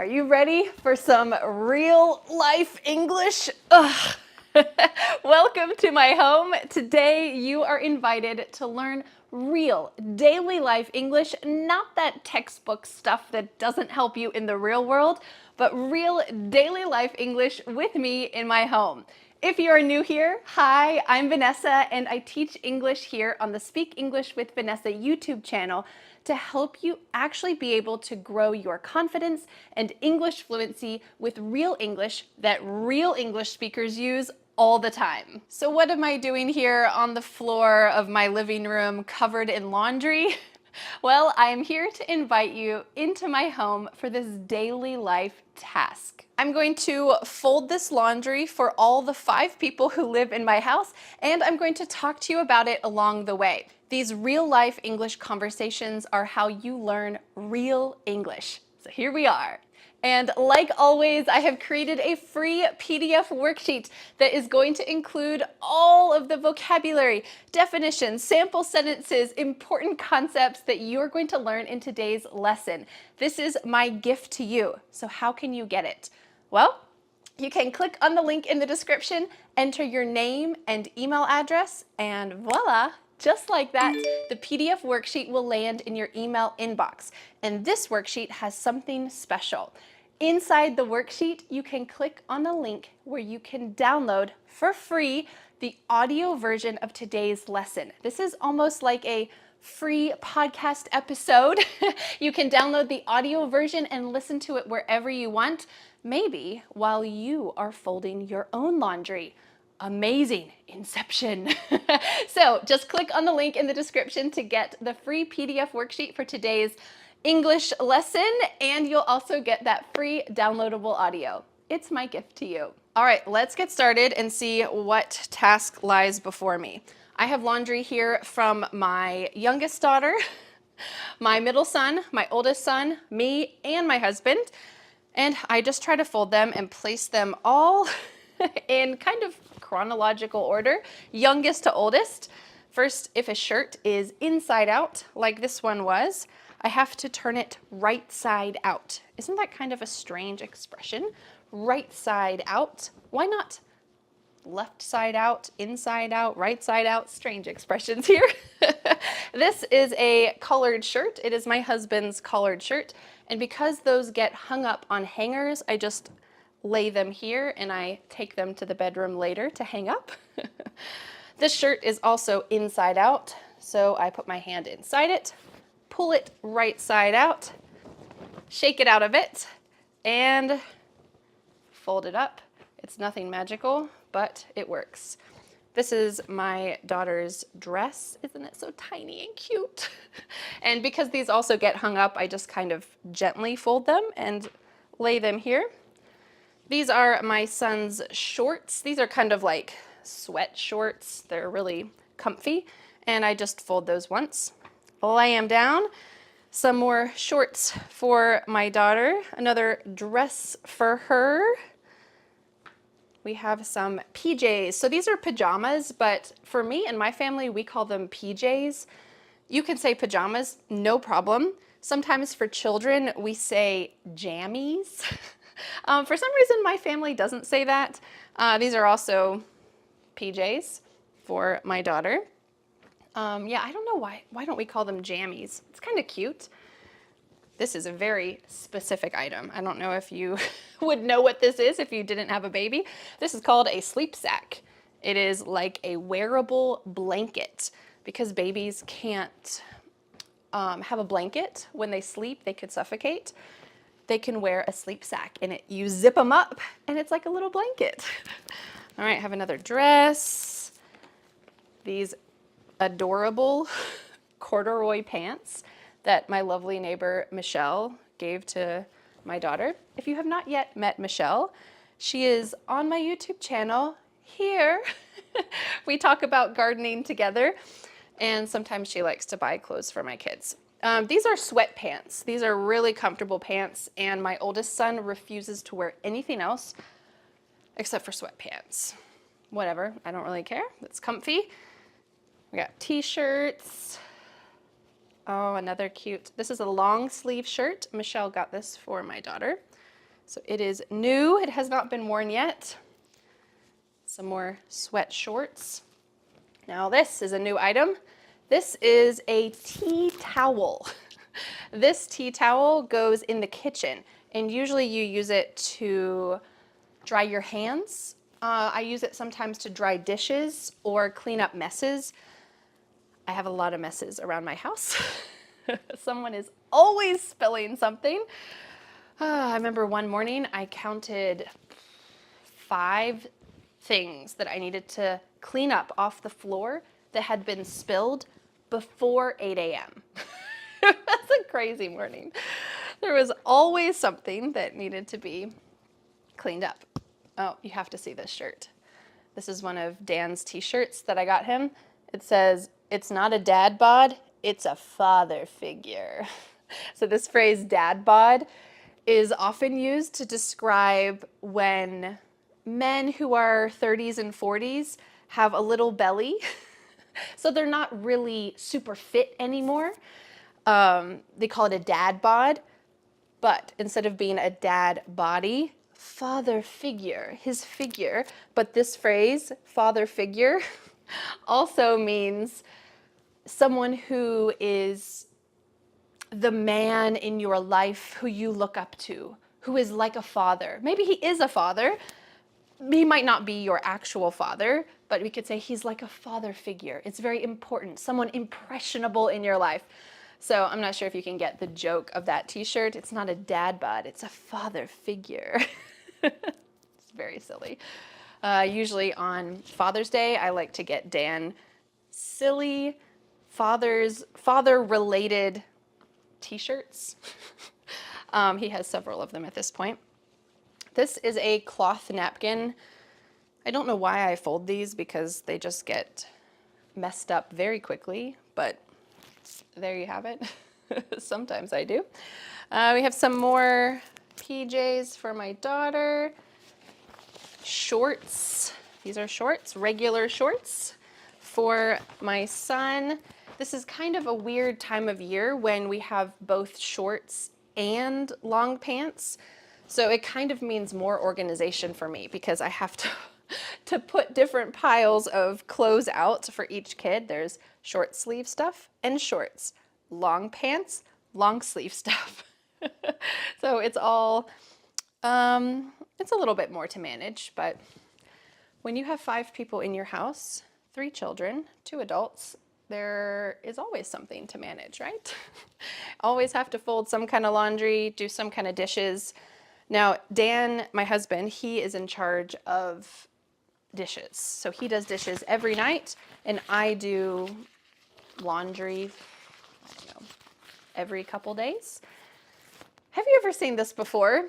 Are you ready for some real life English? Ugh. Welcome to my home. Today you are invited to learn real daily life English, not that textbook stuff that doesn't help you in the real world, but real daily life English with me in my home. If you are new here, hi, I'm Vanessa and I teach English here on the Speak English with Vanessa YouTube channel to help you actually be able to grow your confidence and English fluency with real English that real English speakers use all the time. So what am I doing here on the floor of my living room covered in laundry? Well, I'm here to invite you into my home for this daily life task. I'm going to fold this laundry for all the 5 people who live in my house, and I'm going to talk to you about it along the way. These real life English conversations are how you learn real English. So here we are. And like always, I have created a free PDF worksheet that is going to include all of the vocabulary, definitions, sample sentences, important concepts that you're going to learn in today's lesson. This is my gift to you. So how can you get it? Well, you can click on the link in the description, enter your name and email address, and voila, just like that, the PDF worksheet will land in your email inbox. And this worksheet has something special. Inside the worksheet, you can click on a link where you can download for free the audio version of today's lesson. This is almost like a free podcast episode. You can download the audio version and listen to it wherever you want, maybe while you are folding your own laundry. Amazing, Inception. So just click on the link in the description to get the free PDF worksheet for today's English lesson, and you'll also get that free downloadable audio. It's my gift to you. All right, let's get started and see what task lies before me. I have laundry here from my youngest daughter, my middle son, my oldest son, me, and my husband. And I just try to fold them and place them all in kind of chronological order, youngest to oldest. First, if a shirt is inside out, like this one was, I have to turn it right side out. Isn't that kind of a strange expression? Right side out. Why not left side out, inside out, right side out? Strange expressions here. This is a collared shirt. It is my husband's collared shirt. And because those get hung up on hangers, I just lay them here and I take them to the bedroom later to hang up. This shirt is also inside out, so I put my hand inside it, pull it right side out, shake it out of it, and fold it up. It's nothing magical, but it works. This is my daughter's dress. Isn't it so tiny and cute? And because these also get hung up, I just kind of gently fold them and lay them here. These are my son's shorts. These are kind of like sweat shorts. They're really comfy. And I just fold those once, lay them down. Some more shorts for my daughter. Another dress for her. We have some PJs. So these are pajamas, but for me and my family, we call them PJs. You can say pajamas, no problem. Sometimes for children, we say jammies. For some reason, my family doesn't say that. These are also PJs for my daughter. Yeah, I don't know why don't we call them jammies? It's kind of cute. This is a very specific item. I don't know if you would know what this is if you didn't have a baby. This is called a sleep sack. It is like a wearable blanket because babies can't have a blanket when they sleep. They could suffocate. They can wear a sleep sack and you zip them up and it's like a little blanket. All right, I have another dress. These adorable corduroy pants that my lovely neighbor Michelle gave to my daughter. If you have not yet met Michelle, she is on my YouTube channel here. We talk about gardening together, and sometimes she likes to buy clothes for my kids. These are sweatpants. These are really comfortable pants, and my oldest son refuses to wear anything else except for sweatpants. Whatever, I don't really care. It's comfy. We got t-shirts. Oh, another cute, this is a long sleeve shirt. Michelle got this for my daughter. So it is new. It has not been worn yet. Some more sweat shorts. Now this is a new item. This is a tea towel. This tea towel goes in the kitchen, and usually you use it to dry your hands. I use it sometimes to dry dishes or clean up messes. I have a lot of messes around my house. Someone is always spilling something. I remember one morning I counted 5 things that I needed to clean up off the floor that had been spilled before 8 a.m. That's a crazy morning. There was always something that needed to be cleaned up. Oh, you have to see this shirt. This is one of Dan's t-shirts that I got him. It says, "It's not a dad bod, it's a father figure." So this phrase dad bod is often used to describe when men who are 30s and 40s have a little belly. So they're not really super fit anymore. They call it a dad bod, but instead of being a dad body, father figure, his figure. But this phrase, father figure, also means someone who is the man in your life who you look up to, who is like a father. Maybe he is a father. He might not be your actual father, but we could say he's like a father figure. It's very important, someone impressionable in your life. So I'm not sure if you can get the joke of that t-shirt. It's not a dad bod, it's a father figure. It's very silly. Usually on Father's Day, I like to get Dan silly father-related t-shirts. He has several of them at this point. This is a cloth napkin. I don't know why I fold these because they just get messed up very quickly, but there you have it. Sometimes I do. We have some more PJs for my daughter. Shorts. These are shorts, regular shorts for my son. This is kind of a weird time of year when we have both shorts and long pants. So it kind of means more organization for me because I have to put different piles of clothes out for each kid. There's short sleeve stuff and shorts, long pants, long sleeve stuff. So it's all, it's a little bit more to manage, but when you have 5 people in your house, 3 children, 2 adults, there is always something to manage, right? Always have to fold some kind of laundry, do some kind of dishes. Now, Dan, my husband, he is in charge of dishes. So he does dishes every night, and I do laundry, I don't know, every couple days. Have you ever seen this before?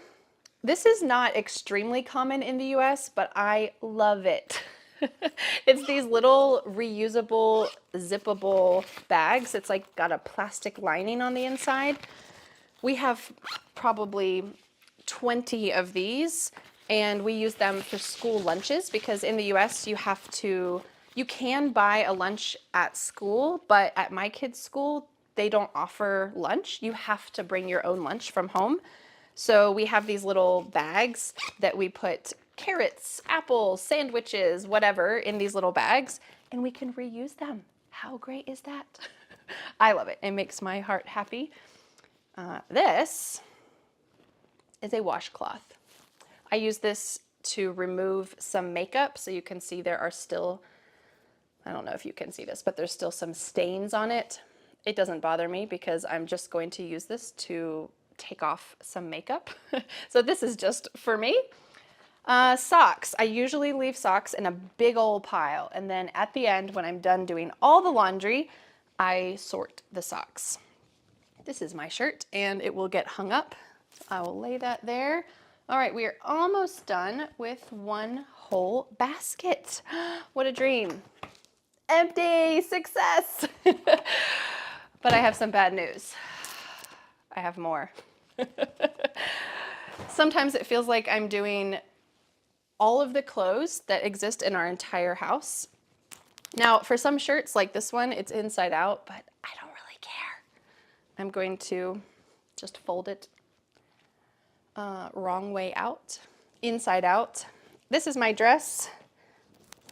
This is not extremely common in the US, but I love it. It's these little reusable, zippable bags. It's like got a plastic lining on the inside. We have probably 20 of these, and we use them for school lunches because in the US you can buy a lunch at school, but at my kids' school, they don't offer lunch. You have to bring your own lunch from home. So we have these little bags that we put carrots, apples, sandwiches, whatever in these little bags, and we can reuse them. How great is that? I love it. It makes my heart happy. This is a washcloth. I use this to remove some makeup, so you can see there are still, I don't know if you can see this, but there's still some stains on it. It doesn't bother me because I'm just going to use this to take off some makeup. So this is just for me. Socks. I usually leave socks in a big old pile, and then at the end, when I'm done doing all the laundry, I sort the socks. This is my shirt, and it will get hung up. I will lay that there. All right, we are almost done with one whole basket. What a dream. Empty, success. But I have some bad news. I have more. Sometimes it feels like I'm doing all of the clothes that exist in our entire house. Now, for some shirts like this one, it's inside out, but I don't really care. I'm going to just fold it wrong way out, inside out. This is my dress.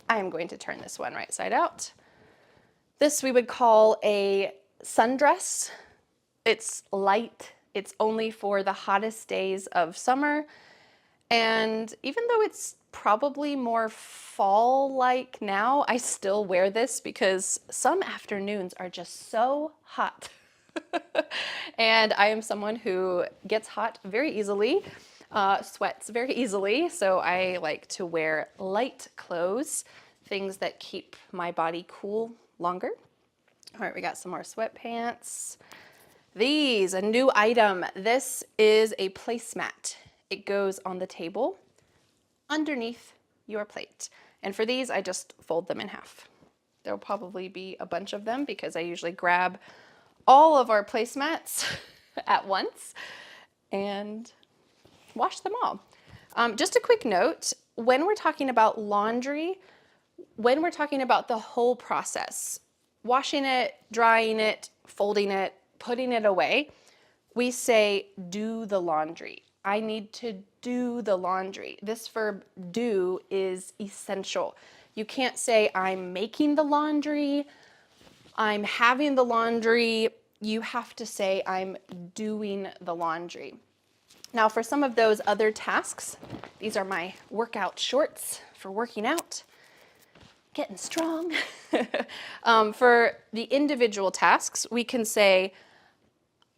I am going to turn this one right side out. This we would call a sundress. It's light. It's only for the hottest days of summer. And even though it's probably more fall-like now, I still wear this because some afternoons are just so hot. And I am someone who gets hot very easily, sweats very easily, so I like to wear light clothes, things that keep my body cool longer. All right, we got some more sweatpants. These, a new item. This is a placemat. It goes on the table underneath your plate. And for these, I just fold them in half. There'll probably be a bunch of them because I usually grab all of our placemats at once and wash them all. Just a quick note, when we're talking about laundry, when we're talking about the whole process, washing it, drying it, folding it, putting it away, we say do the laundry. I need to do the laundry. This verb do is essential. You can't say I'm making the laundry, I'm having the laundry. You have to say I'm doing the laundry. Now for some of those other tasks, these are my workout shorts for working out, getting strong. For the individual tasks, we can say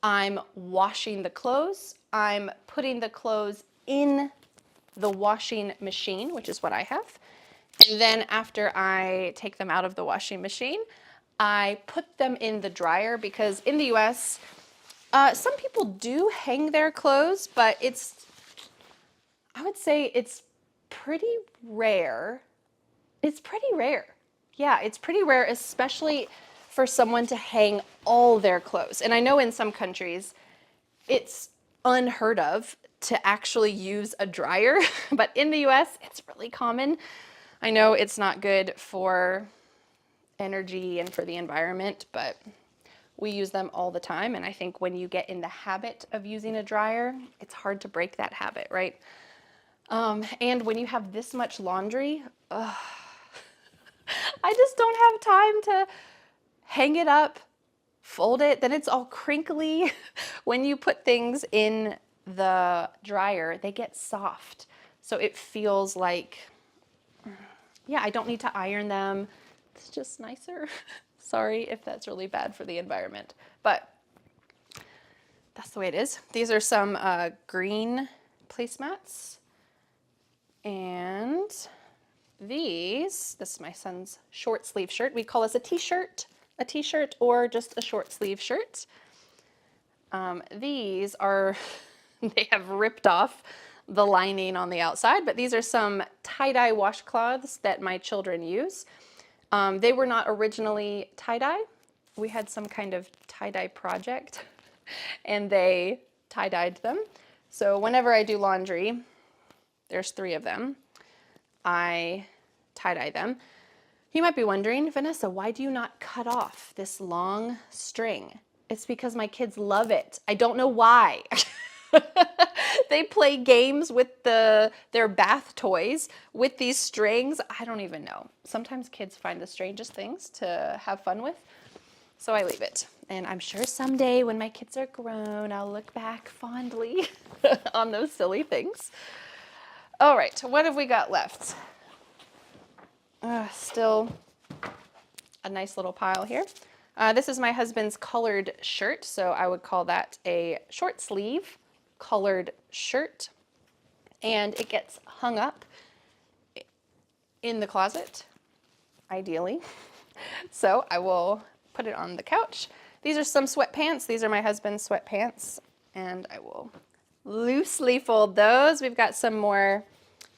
I'm washing the clothes, I'm putting the clothes in the washing machine, which is what I have. And then after I take them out of the washing machine, I put them in the dryer because in the US, some people do hang their clothes, but I would say it's pretty rare. It's pretty rare. Yeah, it's pretty rare, especially for someone to hang all their clothes. And I know in some countries, it's unheard of to actually use a dryer, but in the US, it's really common. I know it's not good for energy and for the environment, but we use them all the time. And I think when you get in the habit of using a dryer, it's hard to break that habit, right? And when you have this much laundry, I just don't have time to hang it up, fold it, then it's all crinkly. When you put things in the dryer, they get soft. So it feels like, yeah, I don't need to iron them. It's just nicer. Sorry if that's really bad for the environment, but that's the way it is. These are some green placemats. And this is my son's short sleeve shirt. We call this a t-shirt or just a short sleeve shirt. These are, they have ripped off the lining on the outside, but these are some tie-dye washcloths that my children use. They were not originally tie-dye. We had some kind of tie-dye project and they tie-dyed them. So whenever I do laundry, there's 3 of them, I tie-dye them. You might be wondering, Vanessa, why do you not cut off this long string? It's because my kids love it. I don't know why. They play games with their bath toys with these strings. I don't even know. Sometimes kids find the strangest things to have fun with. So I leave it. And I'm sure someday when my kids are grown, I'll look back fondly on those silly things. All right, what have we got left? Still a nice little pile here. This is my husband's colored shirt, so I would call that a short sleeve colored shirt. And it gets hung up in the closet, ideally. So I will put it on the couch. These are some sweatpants. These are my husband's sweatpants, and I will loosely fold those. We've got some more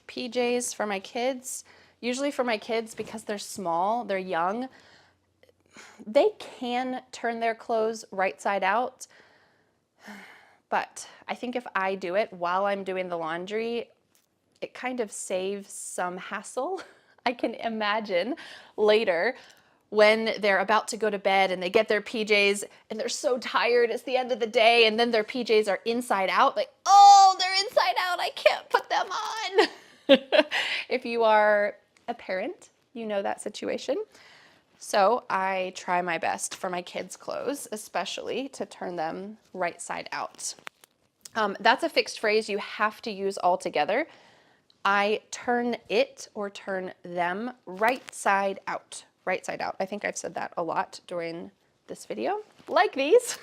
PJs for my kids. Usually for my kids, because they're small, they're young, they can turn their clothes right side out. But I think if I do it while I'm doing the laundry, it kind of saves some hassle. I can imagine later when they're about to go to bed and they get their PJs and they're so tired, it's the end of the day, and then their PJs are inside out, like, oh oh, they're inside out. I can't put them on. If you are a parent, you know that situation. So I try my best for my kids' clothes, especially to turn them right side out. That's a fixed phrase you have to use all together. I turn it or turn them right side out. Right side out. I think I've said that a lot during this video. Like these.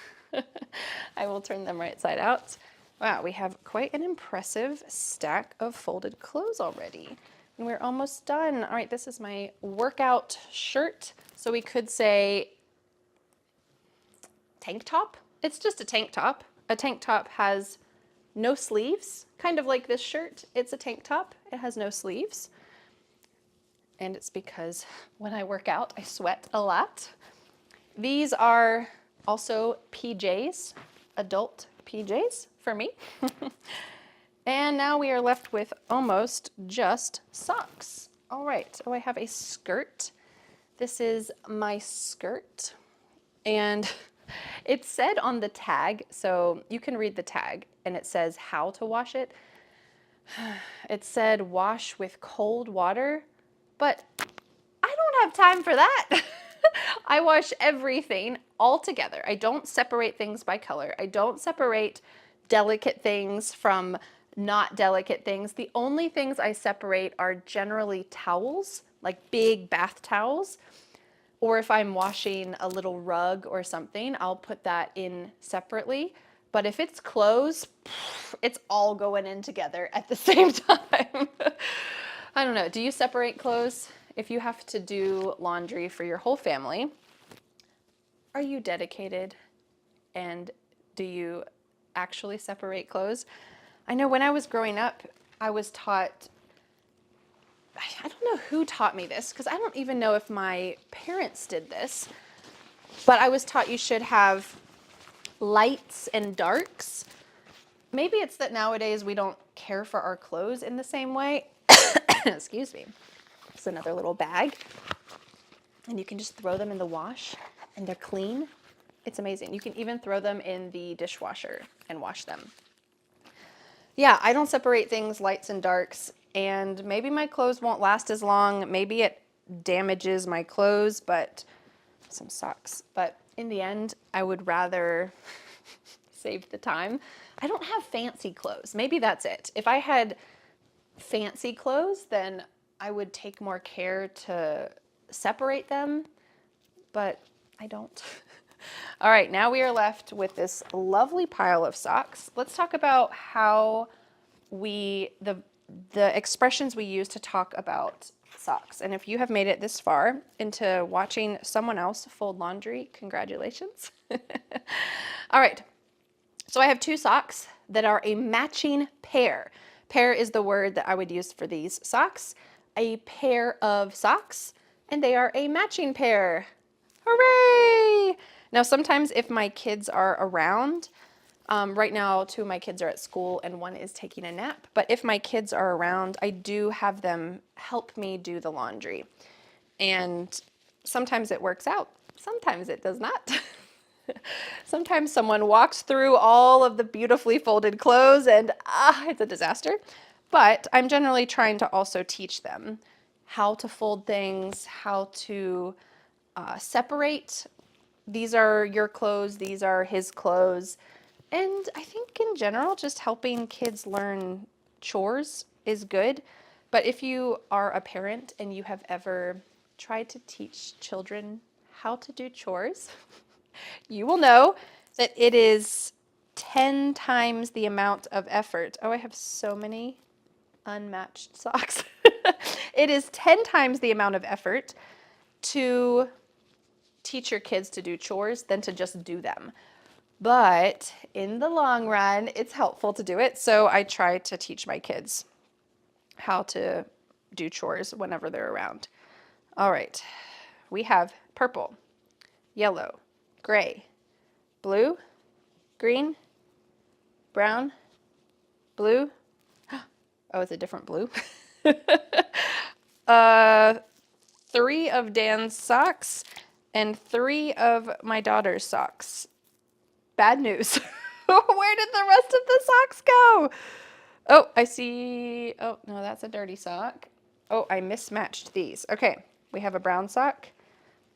I will turn them right side out. Wow, we have quite an impressive stack of folded clothes already. And we're almost done. All right, this is my workout shirt. So we could say tank top. It's just a tank top. A tank top has no sleeves, kind of like this shirt. It's a tank top. It has no sleeves. And it's because when I work out, I sweat a lot. These are also PJs, adult PJs for me. And now we are left with almost just socks. All right, oh, I have a skirt. This is my skirt. And it said on the tag, so you can read the tag, and it says how to wash it. It said wash with cold water, but I don't have time for that. I wash everything all together. I don't separate things by color. I don't separate delicate things from not delicate things. The only things I separate are generally towels, like big bath towels. Or if I'm washing a little rug or something, I'll put that in separately. But if it's clothes, it's all going in together at the same time. I don't know. Do you separate clothes? If you have to do laundry for your whole family, are you dedicated? And do you actually separate clothes? I know when I was growing up, I was taught, I don't know who taught me this, because I don't even know if my parents did this, but I was taught you should have lights and darks. Maybe it's that nowadays we don't care for our clothes in the same way. Excuse me. It's another little bag. And you can just throw them in the wash and they're clean. It's amazing. You can even throw them in the dishwasher and wash them. Yeah, I don't separate things lights and darks, and maybe my clothes won't last as long. Maybe it damages my clothes, but some socks. But in the end, I would rather save the time. I don't have fancy clothes. Maybe that's it. If I had fancy clothes, then I would take more care to separate them, but I don't. All right, now we are left with this lovely pile of socks. Let's talk about how the expressions we use to talk about socks. And if you have made it this far into watching someone else fold laundry, congratulations. All right, so I have two socks that are a matching pair. Pair is the word that I would use for these socks. A pair of socks, and they are a matching pair. Hooray! Now, sometimes if my kids are around, right now, two of my kids are at school and one is taking a nap, but if my kids are around, I do have them help me do the laundry. And sometimes it works out, sometimes it does not. Sometimes someone walks through all of the beautifully folded clothes and it's a disaster. But I'm generally trying to also teach them how to fold things, how to separate. These are your clothes, these are his clothes. And I think in general, just helping kids learn chores is good. But if you are a parent and you have ever tried to teach children how to do chores, you will know that it is 10 times the amount of effort. Oh, I have so many unmatched socks. It is 10 times the amount of effort to teach your kids to do chores than to just do them. But in the long run, it's helpful to do it. So I try to teach my kids how to do chores whenever they're around. All right, we have purple, yellow, gray, blue, green, brown, blue. Oh, it's a different blue. 3 of Dan's socks and 3 of my daughter's socks. Bad news. Where did the rest of the socks go? Oh, I see. Oh, no, that's a dirty sock. Oh, I mismatched these. Okay, we have a brown sock.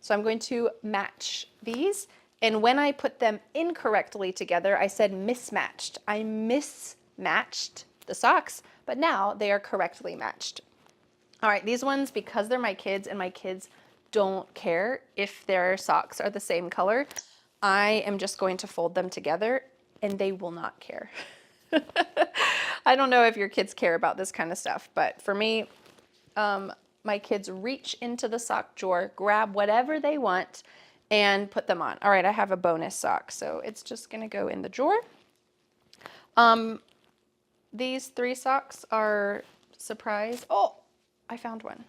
So I'm going to match these. And when I put them incorrectly together, I said mismatched. I mismatched the socks, but now they are correctly matched. All right, these ones, because they're my kids and my kids don't care if their socks are the same color, I am just going to fold them together and they will not care. I don't know if your kids care about this kind of stuff, but for me, my kids reach into the sock drawer, grab whatever they want, and put them on. All right, I have a bonus sock, so it's just gonna go in the drawer. These 3 socks are surprise. Oh, I found one.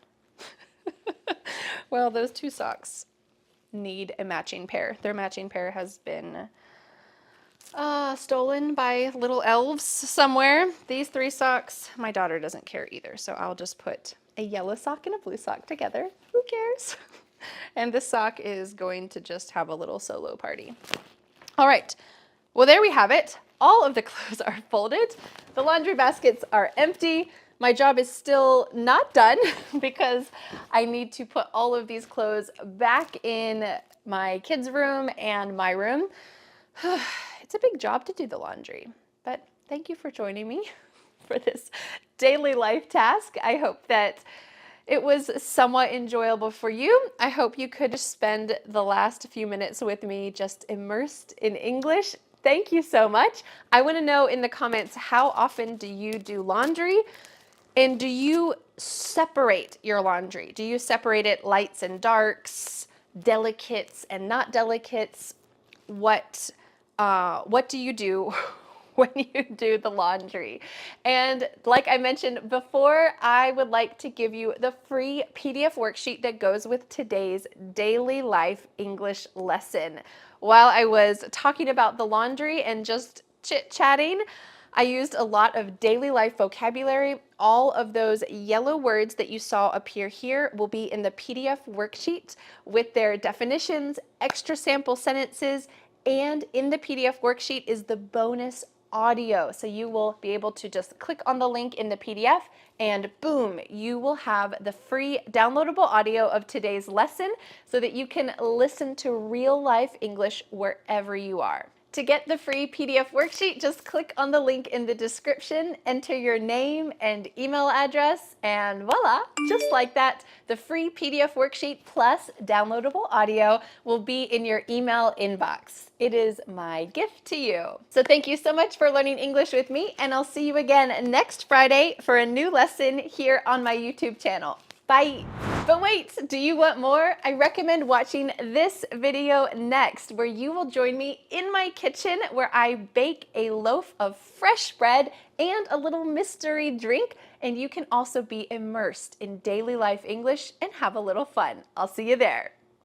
Well, those 2 socks need a matching pair. Their matching pair has been stolen by little elves somewhere. These 3 socks, my daughter doesn't care either, so I'll just put a yellow sock and a blue sock together. Who cares? And this sock is going to just have a little solo party. All right, well, there we have it. All of the clothes are folded. The laundry baskets are empty. My job is still not done because I need to put all of these clothes back in my kids' room and my room. It's a big job to do the laundry, but thank you for joining me for this daily life task. I hope that it was somewhat enjoyable for you. I hope you could spend the last few minutes with me just immersed in English. Thank you so much. I want to know in the comments, how often do you do laundry? And do you separate your laundry? Do you separate it lights and darks, delicates and not delicates? What do you do when you do the laundry? And like I mentioned before, I would like to give you the free PDF worksheet that goes with today's daily life English lesson. While I was talking about the laundry and just chit-chatting, I used a lot of daily life vocabulary. All of those yellow words that you saw appear here will be in the PDF worksheet with their definitions, extra sample sentences, and in the PDF worksheet is the bonus audio. So you will be able to just click on the link in the PDF and boom, you will have the free downloadable audio of today's lesson so that you can listen to real life English wherever you are. To get the free PDF worksheet, just click on the link in the description, enter your name and email address, and voila, just like that, the free PDF worksheet plus downloadable audio will be in your email inbox. It is my gift to you. So thank you so much for learning English with me, and I'll see you again next Friday for a new lesson here on my YouTube channel. Bye. But wait, do you want more? I recommend watching this video next, where you will join me in my kitchen where I bake a loaf of fresh bread and a little mystery drink, and you can also be immersed in daily life English and have a little fun. I'll see you there.